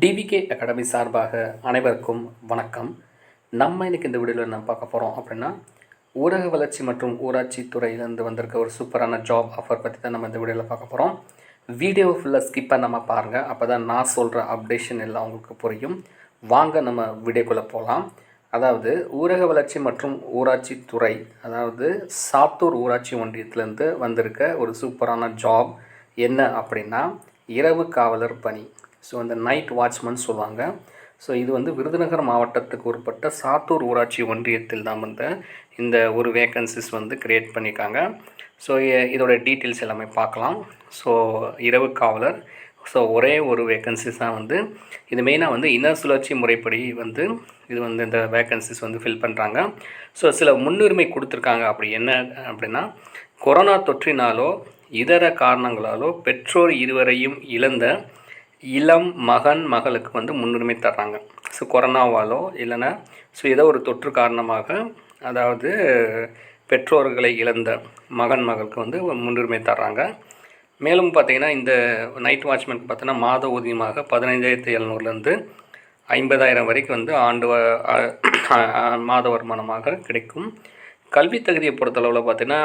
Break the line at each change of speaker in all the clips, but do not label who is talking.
TVK academy சார்பாக அனைவருக்கும் வணக்கம். நம்ம இன்றைக்கி இந்த வீடியோவில் என்ன பார்க்க போகிறோம் அப்படின்னா, ஊரக வளர்ச்சி மற்றும் ஊராட்சி துறையிலேருந்து வந்திருக்க ஒரு சூப்பரான ஜாப் ஆஃபர் பற்றி தான் நம்ம இந்த வீடியோவில் பார்க்க போகிறோம். வீடியோ ஃபுல்லாக ஸ்கிப் பண்ணாமல் பாருங்கள், அப்போ தான் நான் சொல்கிற அப்டேஷன் எல்லாம் உங்களுக்கு புரியும். வாங்க நம்ம வீடியோக்குள்ளே போகலாம். அதாவது ஊரக வளர்ச்சி மற்றும் ஊராட்சி துறை, அதாவது சாத்தூர் ஊராட்சி ஒன்றியத்திலேருந்து வந்திருக்க ஒரு சூப்பரான ஜாப் என்ன அப்படின்னா, இரவு காவலர் பணி. ஸோ அந்த நைட் வாட்ச்மன் சொல்லுவாங்க. ஸோ இது வந்து விருதுநகர் மாவட்டத்துக்கு உட்பட்ட சாத்தூர் ஊராட்சி ஒன்றியத்தில் தான் வந்து இந்த ஒரு வேக்கன்சிஸ் வந்து க்ரியேட் பண்ணியிருக்காங்க. ஸோ இதோட டீட்டெயில்ஸ் எல்லாமே பார்க்கலாம். ஸோ இரவு காவலர், ஸோ ஒரே ஒரு வேக்கன்சிஸ் தான் வந்து இது மெயினாக வந்து இன சுழற்சி முறைப்படி வந்து இது வந்து இந்த வேக்கன்சிஸ் வந்து ஃபில் பண்ணுறாங்க. ஸோ சில முன்னுரிமை கொடுத்துருக்காங்க. அப்படி என்ன அப்படின்னா, கொரோனா தொற்றினாலோ இதர காரணங்களாலோ பெற்றோர் இருவரையும் இழந்த இளம் மகன் மகளுக்கு வந்து முன்னுரிமை தர்றாங்க. ஸோ கொரோனாவாலோ இல்லைன்னா ஸோ ஏதோ ஒரு தொற்று காரணமாக, அதாவது பெற்றோர்களை இழந்த மகன் மகளுக்கு வந்து முன்னுரிமை தர்றாங்க. மேலும் பார்த்திங்கன்னா, இந்த நைட் வாட்ச்மேனுக்கு பார்த்தோன்னா மாத ஊதியமாக 15,700லேருந்து 50,000 வரைக்கும் வந்து மாத வருமானமாக கிடைக்கும். கல்வி தகுதியை பொறுத்தளவில் பார்த்திங்கன்னா,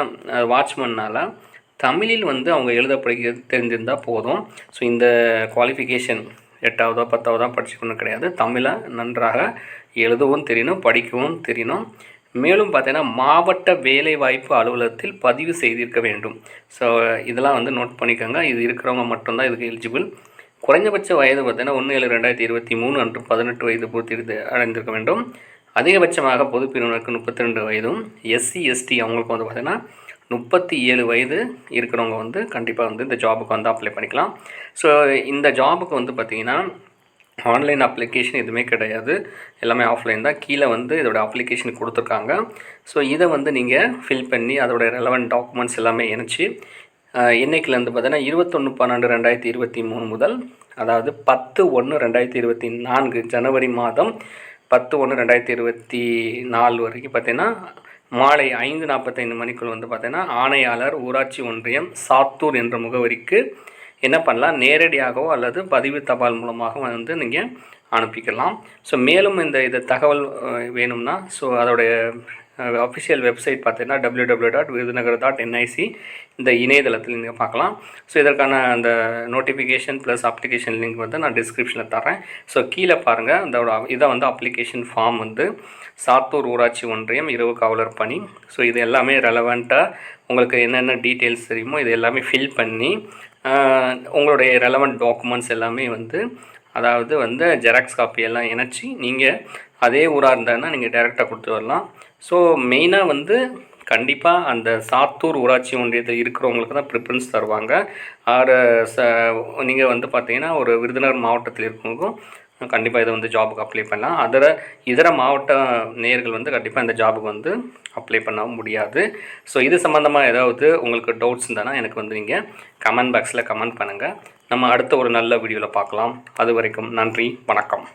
வாட்ச்மேனால் தமிழில் வந்து அவங்க எழுத படிக்கிறது தெரிஞ்சிருந்தால் போதும். ஸோ இந்த குவாலிஃபிகேஷன் 8ஆவதோ 10ஆவதோ படிச்சுக்கணும் கிடையாது. தமிழை நன்றாக எழுதவும் தெரியணும், படிக்கவும் தெரியணும். மேலும் பார்த்தீங்கன்னா, மாவட்ட வேலைவாய்ப்பு அலுவலகத்தில் பதிவு செய்திருக்க வேண்டும். ஸோ இதெல்லாம் வந்து நோட் பண்ணிக்கோங்க. இது இருக்கிறவங்க மட்டும்தான் இதுக்கு எலிஜிபிள். குறைஞ்சபட்ச வயது பார்த்தீங்கன்னா 1/7/2023 அன்று 18 வயது பூர்த்தி அடைந்திருக்க வேண்டும். அதிகபட்சமாக பொது பிரிவினருக்கு 32 வயதும், எஸ்சி எஸ்டி அவங்களுக்கு வந்து பார்த்திங்கன்னா 37 வயது இருக்கிறவங்க வந்து கண்டிப்பாக வந்து இந்த ஜாபுக்கு வந்து அப்ளை பண்ணிக்கலாம். ஸோ இந்த ஜாபுக்கு வந்து பார்த்திங்கன்னா ஆன்லைன் அப்ளிகேஷன் எதுவுமே கிடையாது, எல்லாமே ஆஃப்லைன் தான். கீழே வந்து இதோட அப்ளிகேஷன் கொடுத்துருக்காங்க. ஸோ இதை வந்து நீங்கள் ஃபில் பண்ணி அதோட ரெலவெண்ட் டாக்குமெண்ட்ஸ் எல்லாமே இணைச்சி என்னைக்குலேருந்து பார்த்தீங்கன்னா 21/12/2023 முதல், அதாவது 10/1/2024 ஜனவரி மாதம் 10/1/2024 வரைக்கும் பார்த்தீங்கன்னா மாலை 5:45 மணிக்குள் வந்து பார்த்தீங்கன்னா ஆணையாளர் ஊராட்சி ஒன்றியம் சாத்தூர் என்ற முகவரிக்கு என்ன பண்ணலாம், நேரடியாகவோ அல்லது பதிவு தபால் மூலமாக வந்து நீங்கள் அனுப்பிக்கலாம். ஸோ மேலும் இந்த தகவல் வேணும்னா, ஸோ அதோடைய அஃபிஷியல் வெப்சைட் பார்த்தீங்கன்னா www.virudhunagar.nic இந்த இணையதளத்தில் நீங்கள் பார்க்கலாம். ஸோ இதற்கான அந்த நோட்டிஃபிகேஷன் ப்ளஸ் அப்ளிகேஷன் லிங்க் வந்து நான் டிஸ்கிரிப்ஷனில் தரேன். ஸோ கீழே பாருங்கள், இதை வந்து அப்ளிகேஷன் ஃபார்ம் வந்து சாத்தூர் ஊராட்சி ஒன்றியம் இரவு காவலர் பணி. ஸோ இது எல்லாமே ரெலவெண்ட்டாக உங்களுக்கு என்னென்ன டீட்டெயில்ஸ் தெரியுமோ இது எல்லாமே ஃபில் பண்ணி உங்களுடைய ரெலவெண்ட் டாக்குமெண்ட்ஸ் எல்லாமே வந்து, அதாவது வந்து ஜெராக்ஸ் காப்பி எல்லாம் இணைச்சி நீங்கள் அதே ஊராக இருந்தாங்கன்னா நீங்கள் டைரெக்டாக கொடுத்து வரலாம். ஸோ மெயினாக வந்து கண்டிப்பாக அந்த சாத்தூர் ஊராட்சி ஒன்றியத்தில் இருக்கிறவங்களுக்கு தான் ப்ரிஃபரன்ஸ் தருவாங்க. நீங்கள் வந்து பார்த்தீங்கன்னா ஒரு விருதுநகர் மாவட்டத்தில் இருக்கவங்களுக்கும் கண்டிப்பாக இதை வந்து ஜாபுக்கு அப்ளை பண்ணலாம். இதர மாவட்ட நேயர்கள் வந்து கண்டிப்பாக இந்த ஜாபுக்கு வந்து அப்ளை பண்ண முடியாது. ஸோ இது சம்மந்தமாக ஏதாவது உங்களுக்கு டவுட்ஸ் இருந்தால் எனக்கு வந்து நீங்கள் கமெண்ட் பாக்ஸில் கமெண்ட் பண்ணுங்கள். நம்ம அடுத்த ஒரு நல்ல வீடியோவில் பார்க்கலாம். அது வரைக்கும் நன்றி, வணக்கம்.